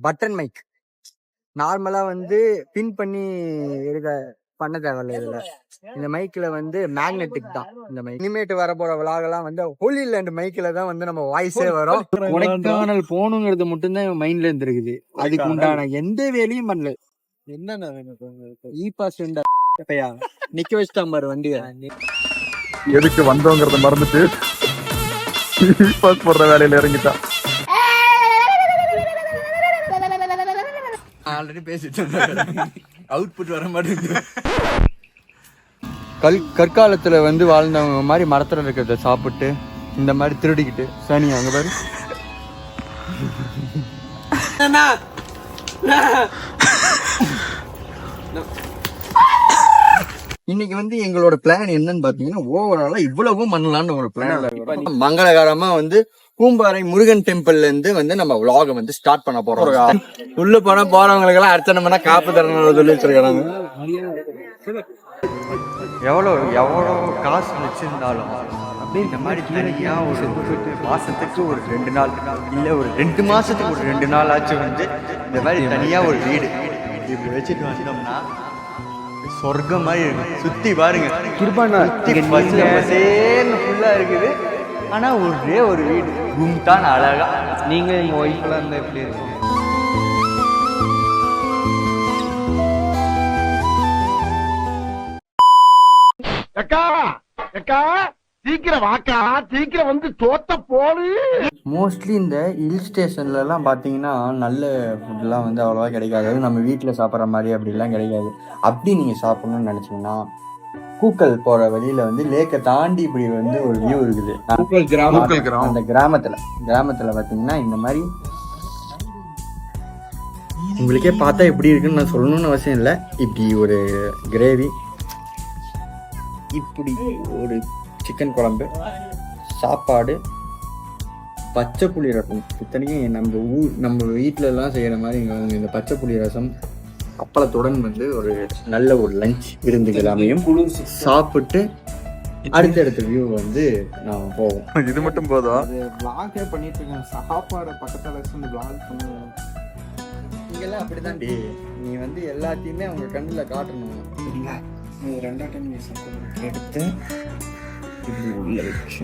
Button mic நார்மலா வந்து பின் பண்ணி பண்ண தேவையில்ல. இதுல இந்த மைக்ல வந்து மேக்னெட்டிக் தான் இந்த மைக். இனிமேட்டு வர போற விலாகெல்லாம் வந்து ஹோலி லேண்ட் மைக்ல தான் வந்து நம்ம வாய்ஸே வரும். கொடைக்கானல் போகணுங்கிறது மட்டும்தான் மைண்ட்ல இருந்திருக்குது. அதுக்கு உண்டான எந்த வேலையும் பண்ணல. என்னன்னா இ பாஸ் நிக்க வச்சுட்டான் பாரு வண்டியை. எதுக்கு வந்தோங்கிறத மறந்துட்டு இ பாஸ் போடுற வேலையில இறங்கிட்டான். ஆல்ரெடி பேசிட்டு அவுட்புட் வர மாட்டேங்குது. கற்காலத்துல வந்து வாழ்ந்தவங்க மாதிரி மரத்துல இருக்கிறத சாப்பிட்டு இந்த மாதிரி திருடிக்கிட்டு சனி அங்க பாரு. இன்னைக்கு வந்து எங்களோட பிளான் என்னன்னு பாத்தீங்கன்னா ஓவராலா இவ்வளவும் பண்ணலான்னு ஒரு பிளான். மங்களகரமா வந்து பூம்பாறை முருகன் டெம்பிள்ல இருந்து வந்து நம்ம vlog வந்து ஸ்டார்ட் பண்ண போறோம். உள்ள போனா போறவங்களுக்கு எல்லாம் அர்ச்சனை பண்ணா காப்பு தரணும் சொல்லி வச்சிருக்காங்க. எவ்வளவு காசு வச்சிருந்தாலும் அப்படியே இந்த மாதிரி தனியா ஒரு மாசத்துக்கு ஒரு 2 நாள் இல்ல ஒரு 2 மாசத்துக்கு ஒரு 2 நாள் ஆச்சு வந்து இந்த மாதிரி தனியா ஒரு வீடு இப்படி வச்சுட்டு வந்தோம்னா சொர்க்கம் மாதிரி இருக்கு. சுத்தி பாருங்க ஃபுல்லா இருக்குது. ஆனா ஒரே ஒரு வீடு ரூம் தான் அழகா. நீங்க எங்க ஒய்ஃப்லாம் இருந்தா எப்படி இருக்கு? சீக்கிரம் வாக்கா, சீக்கிரம் வந்து தோத்த போடு. மோஸ்ட்லி இந்த ஹில் ஸ்டேஷன்ல எல்லாம் பாத்தீங்கன்னா நல்ல ஃபுட்லாம் வந்து அவ்வளவா கிடைக்காது. நம்ம வீட்டுல சாப்பிட்ற மாதிரி அப்படிலாம் கிடைக்காது. அப்படி நீங்க சாப்பிடணும்னு நினைச்சீங்கன்னா கூக்கல் போற வழியில வந்து லேக்கை தாண்டி இப்படி வந்து ஒரு வியூ இருக்குது. அந்த கிராமத்துல பாத்தீங்கன்னா இந்த மாதிரி உங்களுக்கே பார்த்தா எப்படி இருக்குன்னு நான் சொல்லணும்னு அவசியம் இல்லை. இப்படி ஒரு கிரேவி, இப்படி ஒரு சிக்கன் குழம்பு, சாப்பாடு, பச்சை புளி ரசம். இத்தனைக்கும் நம்ம வீட்டில எல்லாம் செய்யற மாதிரி இந்த பச்சை புளி ரசம் அப்பளத்துடன் வந்து ஒரு நல்ல ஒரு லஞ்ச் விருந்துகள் அமையும். சாப்பிட்டு அடுத்தடுத்த வியூ வந்து நான் போவோம். இது மட்டும் போதும். vlog பண்ணிட்டு இருக்கேன். சாப்பாடு பக்கத்துல வச்சு vlog பண்ணுவேன். நீங்கெல்லாம் அப்படிதான்டி. நீ வந்து எல்லாத்தையுமே அவங்க கண்ணுல காட்டணும். சரிங்களா? நீ 2 டைம் நீ சாப்பிட்டு எடுத்து இப்படி உள்ள வச்சு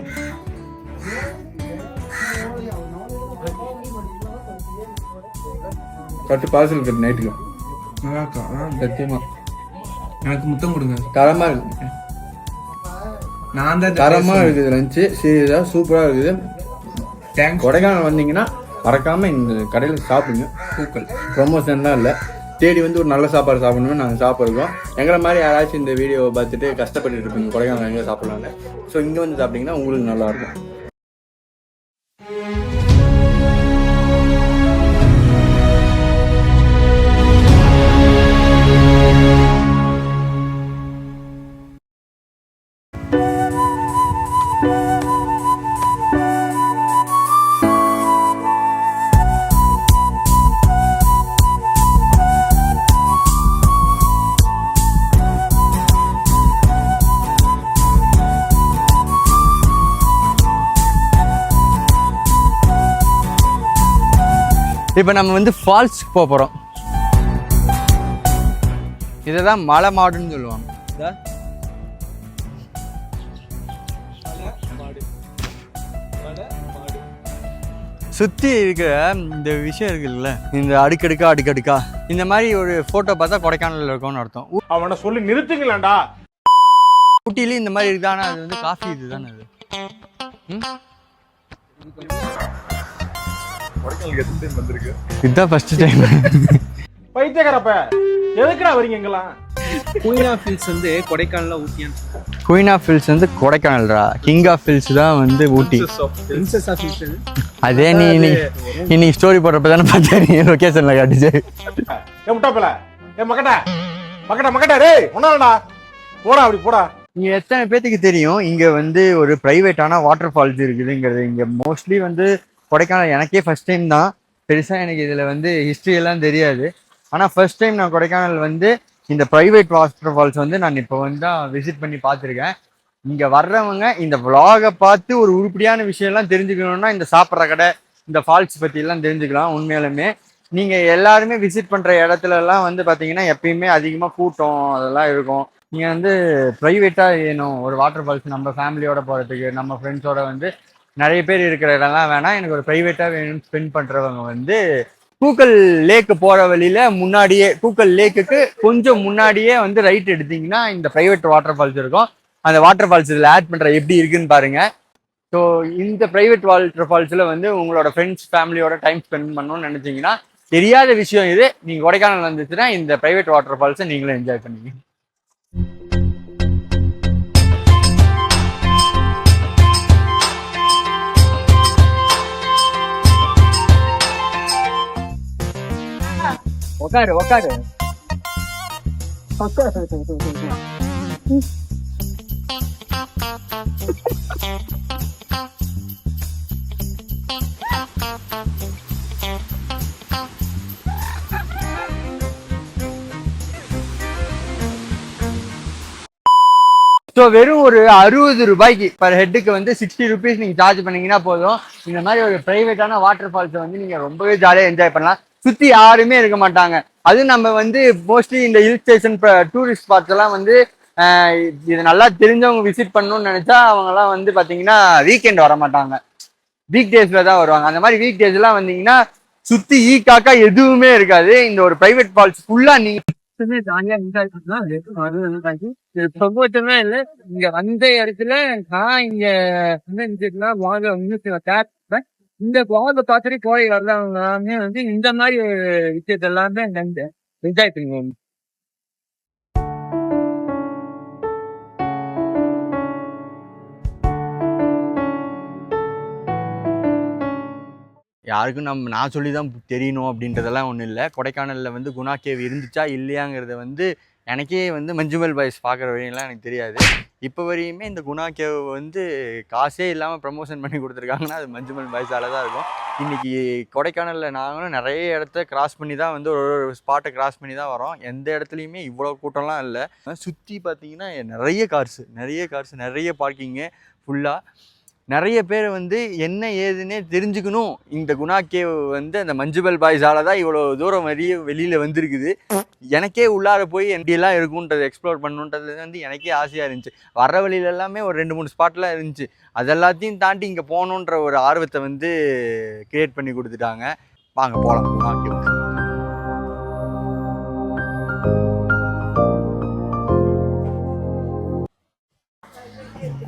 கட்டு பார்சல் கட்டு நைட்டுக்கு சத்தியமா எனக்கு முத்தம் கொடுங்க. தரமா இருக்கு. நான் தான் தரமா இருக்குது லஞ்சு. சீரியஸா சூப்பரா இருக்குது. கொடைக்கானல் வந்தீங்கன்னா மறக்காம இந்த கடையில சாப்பிடுங்க. பூக்கள் ப்ரொமோஷன்லாம் இல்லை. தேடி வந்து ஒரு நல்ல சாப்பாடு சாப்பிடணும்னு நாங்கள் சாப்பிட்ருக்கோம். எங்களை மாதிரி யாராச்சும் இந்த வீடியோவை பார்த்துட்டு கஷ்டப்பட்டு இருப்பீங்க கொடைக்கானல் எங்கே சாப்பிட்லான்னு. ஸோ இங்கே வந்து சாப்பிட்டீங்கன்னா உங்களுக்கு நல்லாயிருக்கும். இப்போ நம்ம வந்து ஃபால்ஸ்க்கு போக போகிறோம். இதை தான் மலை மாடுன்னு சொல்லுவாங்க. சுற்றி இருக்கிற இந்த விஷயம் இருக்குல்ல, இந்த அடுக்கடுக்கா இந்த மாதிரி ஒரு ஃபோட்டோ பார்த்தா கொடைக்கானலில் இருக்கும்னு அர்த்தம். அவனை சொல்லி நிறுத்துங்களேன்டா. ஊட்டிலையும் இந்த மாதிரி இருக்குதானே? அது வந்து காஃபி இதுதானே அது. இதுதான் ஃபர்ஸ்ட் டைம். பைத்தியக்காரப்ப எதுக்குடா வரீங்க இங்கெல்லாம்? குயின் ஆஃப் ஹில்ஸ் வந்து கொடைக்கானல்ல ஊட்டியான்னு. குயின் ஆஃப் ஹில்ஸ் வந்து கொடைக்கானல்ரா. கிங் ஆஃப் ஹில்ஸ் தான் வந்து ஊட்டி. பிரின்சஸ் ஆஃப் ஹில்ஸ் அதே நீ இன்னைக்கு ஸ்டோரி போடுறப்ப தானே பார்த்தா நீ லொகேஷன்ல காட்டுச்சு. முட்டாப்பல மக்கட்டா டேய் ஒன்னாலடா போடா, அப்படி போடா. இங்க எத்தனை பேத்துக்கு தெரியும் இங்க வந்து ஒரு பிரைவேட்டான வாட்டர் ஃபால்ஸ் இருக்குதுங்கிறது? இங்க மோஸ்ட்லி வந்து கொடைக்கானல் எனக்கே ஃபர்ஸ்ட் டைம் தான். பெருசா எனக்கு இதுல வந்து ஹிஸ்ட்ரி எல்லாம் தெரியாது. ஆனா ஃபர்ஸ்ட் டைம் நான் கொடைக்கானல் வந்து இந்த பிரைவேட் வாட்டர் ஃபால்ஸ் வந்து நான் இப்போ வந்து தான் விசிட் பண்ணி பார்த்துருக்கேன். இங்க வர்றவங்க இந்த vlog-ஐ பார்த்து ஒரு உருப்படியான விஷயம் எல்லாம் தெரிஞ்சுக்கணும்னா இந்த சாப்பிட்ற கடை, இந்த ஃபால்ஸ் பத்தி எல்லாம் தெரிஞ்சுக்கலாம். உண்மையாலுமே நீங்க எல்லாருமே விசிட் பண்ற இடத்துல எல்லாம் வந்து பாத்தீங்கன்னா எப்பயுமே அதிகமா கூட்டம் அதெல்லாம் இருக்கும். நீங்க வந்து பிரைவேட்டா வேணும் ஒரு வாட்டர் ஃபால்ஸ் நம்ம ஃபேமிலியோட போறதுக்கு, நம்ம ஃப்ரெண்ட்ஸோட வந்து நிறைய பேர் இருக்கிற இடம்லாம் வேணாம், எனக்கு ஒரு பிரைவேட்டா வேணும்னு ஸ்பெண்ட் பண்றவங்க வந்து கூக்கல் லேக்கு போற வழியில முன்னாடியே, கூக்கல் லேக்குக்கு கொஞ்சம் முன்னாடியே வந்து ரைட் எடுத்தீங்கன்னா இந்த பிரைவேட் வாட்டர் ஃபால்ஸ் இருக்கும். அந்த வாட்டர் ஃபால்ஸ் இதில் ஆட் பண்ற எப்படி இருக்குன்னு பாருங்க. ஸோ இந்த பிரைவேட் வாட்டர் ஃபால்ஸ்ல வந்து உங்களோட ஃப்ரெண்ட்ஸ் ஃபேமிலியோட டைம் ஸ்பெண்ட் பண்ணணும்னு நினைச்சீங்கன்னா, தெரியாத விஷயம் இது, நீங்க கொடைக்கானல் வந்துச்சுன்னா இந்த பிரைவேட் வாட்டர் ஃபால்ஸை நீங்களும் என்ஜாய் பண்ணீங்க. உட்காரு உட்காரு. ஸோ வெறும் ஒரு 60 ரூபாய்க்கு பர் ஹெட்டுக்கு வந்து 60 ருபீஸ் நீங்கள் சார்ஜ் பண்ணீங்கன்னா போதும். இந்த மாதிரி ஒரு பிரைவேட்டான வாட்டர் ஃபால்ஸை வந்து நீங்கள் ரொம்பவே ஜாலியாக என்ஜாய் பண்ணலாம். சுற்றி யாருமே இருக்க மாட்டாங்க. அதுவும் நம்ம வந்து மோஸ்ட்லி இந்த ஹில் ஸ்டேஷன் டூரிஸ்ட் ஸ்பாட்ஸ் எல்லாம் வந்து இது நல்லா தெரிஞ்சவங்க விசிட் பண்ணணும்னு நினைச்சா அவங்கெல்லாம் வந்து பார்த்தீங்கன்னா வீக்கெண்ட் வர மாட்டாங்க, வீக் டேஸ்ல தான் வருவாங்க. அந்த மாதிரி வீக் டேஸ்லாம் வந்தீங்கன்னா சுற்றி காக்கா எதுவுமே இருக்காது. இந்த ஒரு பிரைவேட் ஃபால்ஸ் ஃபுல்லாக நீங்கள் ஜாலியா என்ஜாய் பண்ணலாம். சப்போர்ட்டுமே இல்லை. இங்க வந்த இடத்துல நான் இங்க வாங்க இந்த வாங்க பார்த்துட்டு கோழை வரலாமே வந்து இந்த மாதிரி விஷயத்த எல்லாமே என்ஜாய் பண்ணுவோம். யாருக்கும் நான் சொல்லி தான் தெரியணும் அப்படின்றதெல்லாம் ஒன்றும் இல்லை. கொடைக்கானலில் வந்து குணா கேவ் இருந்துச்சா இல்லையாங்கிறத வந்து எனக்கே வந்து மஞ்சுமல் பாய்ஸ் பார்க்குற வரையெல்லாம் எனக்கு தெரியாது. இப்போ வரையுமே இந்த குணா கேவ் வந்து காசே இல்லாமல் ப்ரமோஷன் பண்ணி கொடுத்துருக்காங்கன்னா அது மஞ்சுமல் பாய்ஸால் தான் இருக்கும். இன்றைக்கி கொடைக்கானலில் நாங்களும் நிறைய இடத்த கிராஸ் பண்ணி தான் வந்து ஒரு ஸ்பாட்டை கிராஸ் பண்ணி தான் வரோம். எந்த இடத்துலையுமே இவ்வளோ கூட்டம்லாம் இல்லை. சுற்றி பார்த்தீங்கன்னா நிறைய கார்ஸ், நிறைய பார்க்கிங்கு ஃபுல்லாக. நிறைய பேர் வந்து என்ன ஏதுன்னே தெரிஞ்சுக்கணும். இந்த குணா கேவ் வந்து அந்த மஞ்சுமல் பாய்ஸால தான் இவ்வளோ தூரம் வெளியில் வந்திருக்குது. எனக்கே உள்ளார போய் எப்படியெல்லாம் இருக்கும்ன்றதை எக்ஸ்ப்ளோர் பண்ணணுன்றது வந்து எனக்கே ஆசையாக இருந்துச்சு. வர வழியில எல்லாமே ஒரு 2-3 ஸ்பாட்லாம் இருந்துச்சு. அதெல்லாத்தையும் தாண்டி இங்கே போகணுன்ற ஒரு ஆர்வத்தை வந்து கிரியேட் பண்ணி கொடுத்துட்டாங்க. வாங்க போகலாம் குணா கேவ்.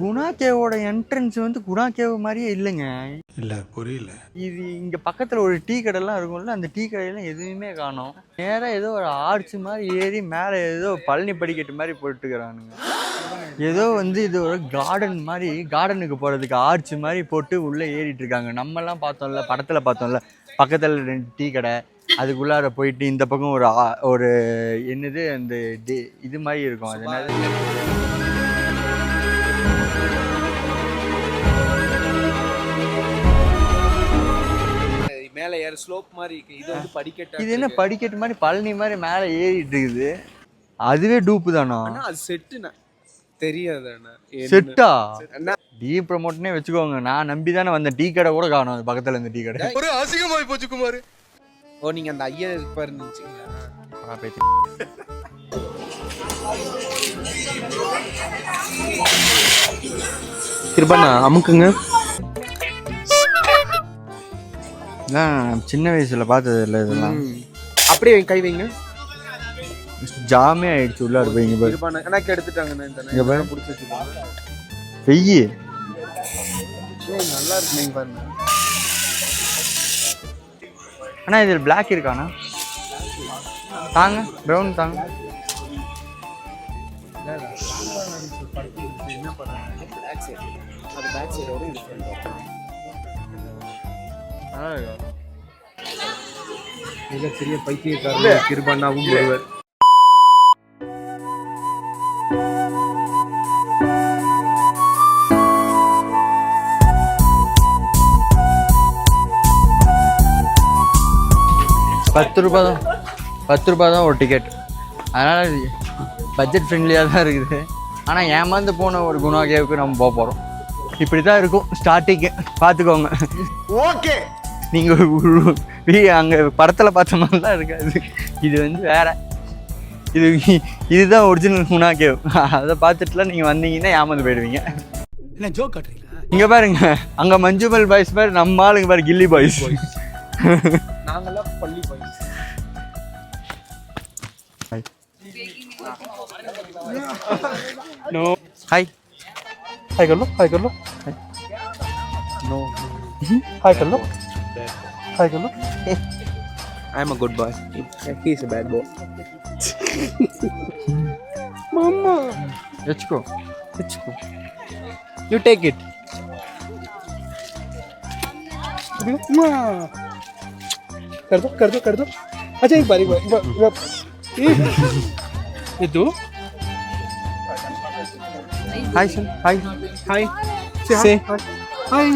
குணா கேவோட என்ட்ரன்ஸ் வந்து குணா கேவ் மாதிரியே இல்லைங்க. இல்லை புரியல. இது இங்கே பக்கத்தில் ஒரு டீ கடைலாம் இருக்கும்ல, அந்த டீ கடையெல்லாம் எதுவுமே காணோம். நேராக ஏதோ ஒரு ஆர்ச் மாதிரி ஏறி மேலே ஏதோ பழனி படிக்கட்டு மாதிரி போட்டுக்கிறானுங்க. ஏதோ வந்து இது ஒரு கார்டன் மாதிரி, கார்டனுக்கு போகிறதுக்கு ஆர்ச் மாதிரி போட்டு உள்ளே ஏறிட்டு இருக்காங்க. நம்மலாம் பார்த்தோம்ல, படத்தில் பார்த்தோம்ல, பக்கத்தில் 2 டீ கடை, அதுக்குள்ளார போயிட்டு இந்த பக்கம் ஒரு என்னது அந்த இது மாதிரி இருக்கும். அது என்னது மேலே ஏற ஸ்லோப் மாதிரி இருக்கு. இது வந்து படிக்கட்டு. இது என்ன படிக்கட்டு மாதிரி பழனி மாதிரி மேலே ஏறிட்டு இருக்குது. அதுவே டூப்பு தானா? அது செட்டுண்ணா தெரியாது. செட்டா? டீ ப்ரமோட்னே வச்சுக்கோங்க. நான் நம்பி தானே வந்தேன். டீ கடை கூட காணும் அது பக்கத்தில் இந்த டீ கடை. ஒரு அசிங்கமாய் போச்சு குமார். ஓ நீங்க அந்த ஐயா இருப்பாரு நினைச்சீங்களா? கிருபண்ணா அமுக்குங்க. சின்ன வயசுல பார்த்தது இல்லை இதெல்லாம். அப்படியே கை வைங்க. ஜாமே ஆயிடுச்சு உள்ளாரு போய். இங்க பாரு எனக்கு எடுத்துட்டாங்க. பிடிச்சி வச்சுக்கோங்க. வெய்யி நல்லா இருக்கு. நீங்க பாருங்க. அண்ணா இதில் பிளாக் இருக்காண்ணா? தாங்க ப்ரௌன் தாங்க. என்ன பண்ணாங்க? அது பேக் சைடோட மிகச்சிறிய பைத்தியக்காரர் கிருபண்ணாவும் ஒருவர். ₹10 தான் ஒரு டிக்கெட். அதனால் பட்ஜெட் ஃப்ரெண்ட்லியாக தான் இருக்குது. ஆனால் ஏமாந்து போன ஒரு குணா கேவுக்கு நம்ம போக போகிறோம். இப்படி தான் இருக்கும் ஸ்டார்டிங்கு, பார்த்துக்கோங்க. ஓகே. நீங்கள் அங்கே படத்தில் பார்த்த மாதிரி தான் இருக்காது. இது வந்து வேற, இதுதான் ஒரிஜினல் குணா கேவ். அதை பார்த்துட்டுலாம் நீங்கள் வந்தீங்கன்னா ஏமாந்து போயிடுவீங்க. என்ன ஜோக் காட்டுறீங்களா? இங்கே பாருங்க, அங்கே மஞ்சுமல் பாய்ஸ் பாரு, நம்ம ஆளுங்க பாரு கில்லி பாய்ஸ். நாங்கெல்லாம் பள்ளி பாய்ஸ். No. Hi. Hi कर लो, hi कर लो. No. Hi कर लो. Hi कर लो. I'm a good boy. He's a bad boy. Mama. Let's go. You take it. कर दो. अच्छा एक बारी ये तू Hi, sir. Hi. हाय Say. हाय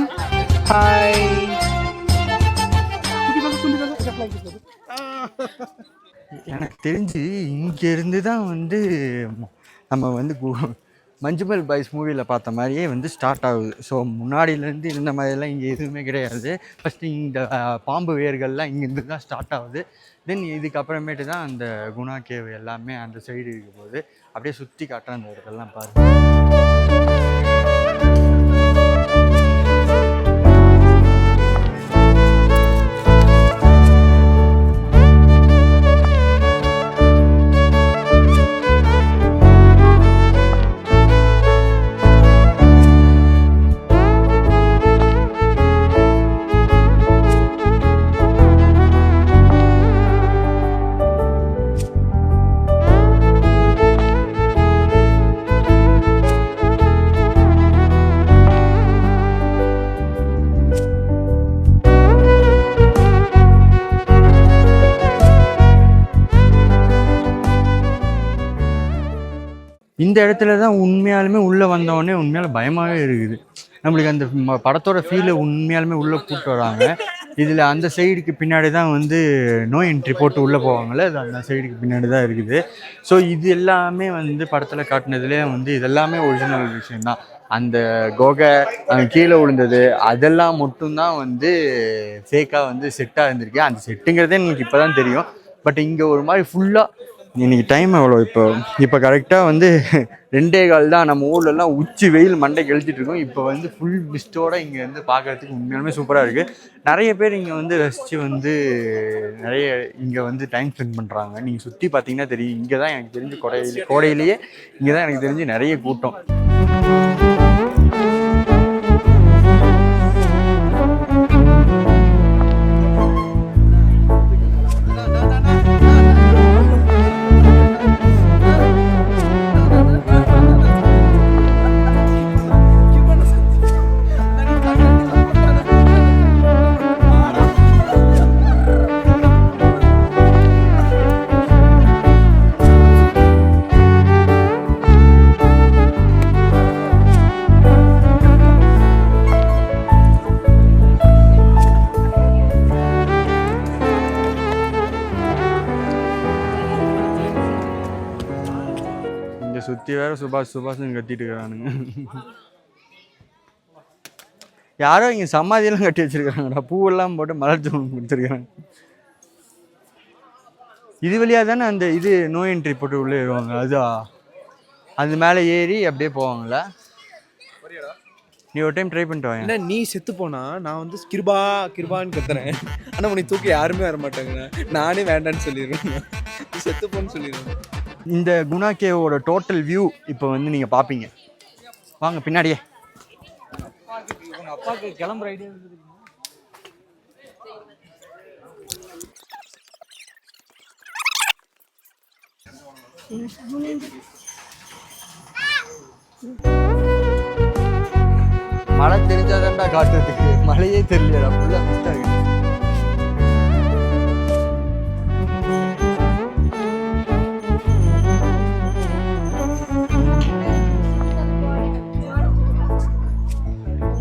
Hi. எனக்கு தெரிஞ்சு இங்க இருந்து தான் வந்து நம்ம வந்து மஞ்சுமல் பாய்ஸ் மூவியில் பார்த்த மாதிரியே வந்து ஸ்டார்ட் ஆகுது. ஸோ முன்னாடியிலேருந்து இருந்த மாதிரிலாம் இங்கே எதுவுமே கிடையாது. ஃபஸ்ட்டு இந்த பாம்பு வேர்கள்லாம் இங்கேருந்து தான் ஸ்டார்ட் ஆகுது. தென் இதுக்கப்புறமேட்டு தான் அந்த குணா கேவ் எல்லாமே அந்த சைடு இருக்க போது அப்படியே சுற்றி காட்டுற அந்த இடத்தெல்லாம் பாருங்கள். இந்த இடத்துல தான் உண்மையாலுமே உள்ளே வந்தோடனே உண்மையால பயமாகவே இருக்குது. நம்மளுக்கு அந்த படத்தோட ஃபீலை உண்மையாலுமே உள்ளே கூப்பிட்டு வராங்க. இதில் அந்த சைடுக்கு பின்னாடி தான் வந்து நோ என்ட்ரி போட்டு உள்ளே போவாங்கள்ல, அது அந்த சைடுக்கு பின்னாடி தான் இருக்குது. ஸோ இது எல்லாமே வந்து படத்தில் காட்டினதுலேயே வந்து இதெல்லாமே ஒரிஜினல் விஷயந்தான். அந்த குகை கீழே விழுந்தது அதெல்லாம் மட்டும்தான் வந்து ஃபேக்காக வந்து செட்டாக இருந்திருக்கு. அந்த செட்டுங்கிறதே எனக்கு இப்போ தான் தெரியும். பட் இங்கே ஒரு மாதிரி ஃபுல்லாக இன்னைக்கு டைம் எவ்வளோ இப்போ கரெக்டாக வந்து 2:15 தான். நம்ம ஊர்லலாம் உச்சி வெயில் மண்டைக்கு எழுதிட்டு இருக்கோம். இப்போ வந்து ஃபுல் மிஸ்டோட இங்கே வந்து பார்க்குறதுக்கு உண்மையாலுமே சூப்பராக இருக்குது. நிறைய பேர் இங்கே வந்து ரசித்து வந்து நிறைய இங்கே வந்து டைம் ஸ்பெண்ட் பண்ணுறாங்க. நீங்கள் சுற்றி பார்த்தீங்கன்னா தெரியும். இங்கே தான் எனக்கு தெரிஞ்சு கோடையிலேயே இங்கே தான் எனக்கு தெரிஞ்சு நிறைய கூட்டம். சுற்றி வேற சுபாஷ்னு கட்டிட்டு இருக்கிறானுங்க. யாரோ இங்கே சமாதியெல்லாம் கட்டி வச்சிருக்காங்கடா. பூவெல்லாம் போட்டு மலர் ஜோன் கொடுத்துருக்காங்க. இது வழியாக தானே அந்த இது நோ என்ட்ரி போட்டு உள்ளே ஏறுவாங்க. அது மேலே ஏறி அப்படியே போவாங்களா? நீ ஒரு டைம் ட்ரை பண்ணிட்டு வாங்க. நீ செத்து போனா நான் வந்து கிருபான்னு கத்துறேன். ஆனால் உன்னை தூக்கி யாருமே வர மாட்டாங்க. நானே வேண்டான்னு சொல்லிடுவேன். நீ செத்து போன்னு சொல்லிடுவேன். இந்த குணா கேவோட டோட்டல் வியூ இப்போ வந்து நீங்கள் பார்ப்பீங்க. வாங்க பின்னாடியே. அப்பாவுக்கு கிளம்புற ஐடியா இருக்குது. மழை தெரிஞ்சாதான்டா காட்டுறதுக்கு. மழையே தெரியலடா, ஃபுல்லாக மிஸ் ஆகிடுச்சு.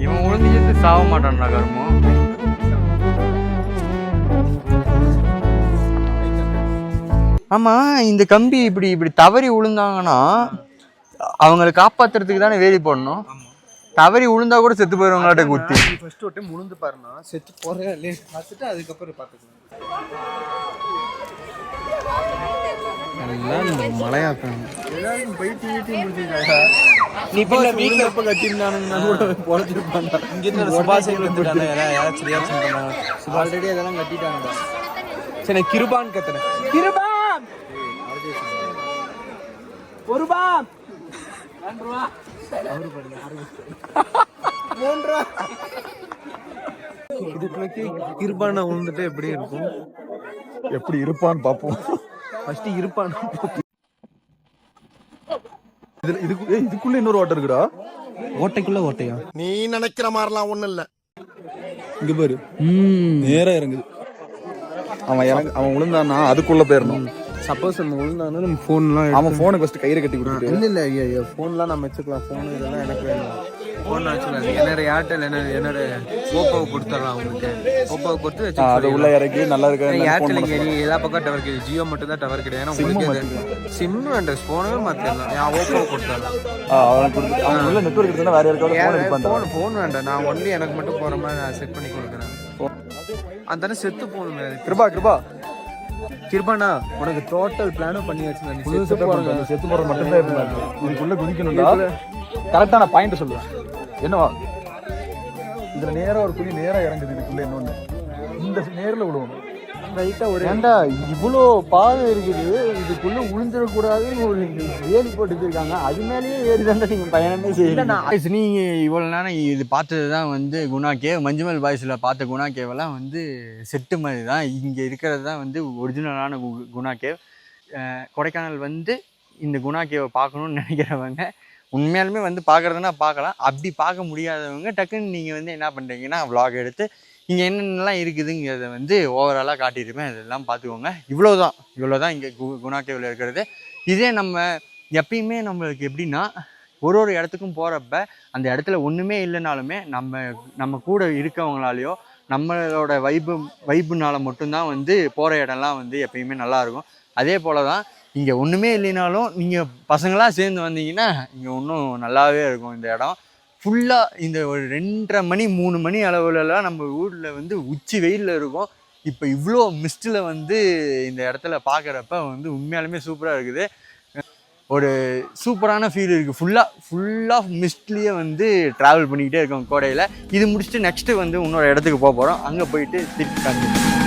இவன் உழுந்துட்டு சாக மாட்டான்டா கருமோ. ஆமா, இந்த கம்பி இப்படி தவறி விழுந்தாங்கன்னா அவங்களை காப்பாத்துறதுக்கு தானே வேலி போடணும். தவறி உளுந்தா கூட செத்து போயிருவாங்களாட்ட குத்தி. ஃபர்ஸ்ட் ஒரு டைம் உளுந்து பாருன்னா செத்து போறேன் இல்லையே பார்த்துட்டு அதுக்கப்புறம் பார்த்துக்கலாம். எல்லாம் இந்த மலையாக்கம் எல்லாரும் போயிட்டு முடிச்சிருக்காங்க. நீ இப்போ வீட்டில் எப்போ கட்டியிருந்தானுங்கன்னா கூட பொழைச்சிருப்பாங்க. இங்கே இருந்து சுபாஷை வந்துட்டாங்க. யாராச்சும் ரியாக்ஷன் பண்ணாங்க. ஆல்ரெடி அதெல்லாம் கட்டிட்டாங்க. சரி நான் கிருபான்னு கத்துறேன். கிருபான் ஒரு ரூபா 2 ரூபா அவரு பாருங்க 3 ரூபா. இதுக்கு கிருபான விழுந்துட்டு எப்படி இருக்கும்? எப்படி இருப்பான்னு பாப்போம். ஃபர்ஸ்ட் இருப்பான். இதுக்குள்ள இன்னொரு ஓட்டை இருக்குடா. ஓட்டைக்குள்ள ஓட்டையா? நீ நினைக்கிற மாதிரிலாம் ஒண்ணும் இல்ல. இங்க பாரு நேரா இறங்குது. அவன் விழுந்தான்னா அதுக்குள்ள போயிடணும். சப்போஸ் நம்ம விழுந்தானா நம்ம ஃபோன்லாம் அவன் ஃபோனுக்கு ஃபர்ஸ்ட் கயிறு கட்டி கொடுத்துட்டு இல்லை ஐயோ ஃபோன்லாம் நம்ம வச்சுக்கலாம். ஃபோன் இதெல்லாம் எனக்கு வேணும். ஃபோன் வச்சுக்கலாம். என்னோட ஏர்டெல் என்னோட ஓப்போவை கொடுத்துடலாம். உங்களுக்கு ஓப்போவை கொடுத்து வச்சு அது உள்ள இறக்கி நல்லா இருக்கு. ஏர்டெல் இங்கே நீ எல்லா பக்கம் டவர் கிடையாது. ஜியோ மட்டும் தான் டவர் கிடையாது. உங்களுக்கு சிம் வேண்டாம். ஃபோனவே மாற்றிடலாம். நான் ஓப்போவை கொடுத்துடலாம். அவன் கொடுத்து அவன் உள்ள நெட்வொர்க் எடுத்தா வேற யாருக்காவது ஃபோன் வேண்டாம். நான் ஒன்லி எனக்கு மட்டும் போகிற மாதிரி நான் செட் பண்ணி கொடுக்குறேன். அந்த செத்து போகணும். கிருபானா உனக்கு டோட்டல் பிளானும் பண்ணி வச்சிருந்தேன். செத்து போற மட்டும்தான் இருந்தாங்க. இதுக்குள்ள குதிக்கணும்டா. கரெக்டான பாயிண்ட் சொல்லுவேன். என்னவா இதுல நேரா ஒரு குழி நேரா இறங்குது. இதுக்குள்ள இன்னொன்னு இந்த நேரில் விடுவோம். ரைட்டா ஒரு ஏண்டா இவ்வளோ பாதை இருக்குது, இதுக்குள்ள உளுந்துடக்கூடாதுன்னு ஒரு வேலி போட்டு வச்சிருக்காங்க. அது மேலேயே ஏறி தான் நீங்க பயணமே செய்யலாம். நீங்க இவ்வளவு நேரம் இது பார்த்தது தான் வந்து குணா கேவ். மஞ்சுமல் பாய்ஸ்ல பார்த்த குணா கேவெல்லாம் வந்து செட்டு மாதிரி தான். இங்க இருக்கிறது தான் வந்து ஒரிஜினலான குணா கேவ். கொடைக்கானல் வந்து இந்த குணா கேவை பார்க்கணும்னு நினைக்கிறவங்க உண்மையாலுமே வந்து பார்க்குறதுனா பார்க்கலாம். அப்படி பார்க்க முடியாதவங்க டக்குன்னு நீங்கள் வந்து என்ன பண்ணுறீங்கன்னா vlog எடுத்து இங்கே என்னென்னலாம் இருக்குதுங்கிறத வந்து ஓவராலாக காட்டியிருப்பேன். அதெல்லாம் பார்த்துக்கோங்க. இவ்வளோதான் இங்கே குணா கேவில் இருக்கிறது. இதே நம்ம எப்பயுமே நம்மளுக்கு எப்படின்னா ஒரு இடத்துக்கும் போகிறப்ப அந்த இடத்துல ஒன்றுமே இல்லைனாலுமே நம்ம கூட இருக்கவங்களாலேயோ நம்மளோட வைப்புனால மட்டும்தான் வந்து போகிற இடம்லாம் வந்து எப்பயுமே நல்லாயிருக்கும். அதே போல் தான் இங்கே ஒன்றுமே இல்லைனாலும் நீங்கள் பசங்களாக சேர்ந்து வந்தீங்கன்னா இங்கே இன்னும் நல்லாவே இருக்கும். இந்த இடம் ஃபுல்லாக இந்த ஒரு 2:30 மணி 3 மணி அளவுலலாம் நம்ம ஊரில் வந்து உச்சி வெயிலில் இருக்கும். இப்போ இவ்வளோ மிஸ்ட்டில் வந்து இந்த இடத்துல பார்க்குறப்ப வந்து உண்மையாலுமே சூப்பராக இருக்குது. ஒரு சூப்பரான ஃபீல் இருக்குது. ஃபுல்லாக மிஸ்ட்லேயே வந்து ட்ராவல் பண்ணிக்கிட்டே இருக்கோம் கோடையில். இது முடிச்சுட்டு நெக்ஸ்ட்டு வந்து இன்னொரு இடத்துக்கு போக போகிறோம். அங்கே போயிட்டு திருப்பி காண்பிக்கிறோம்.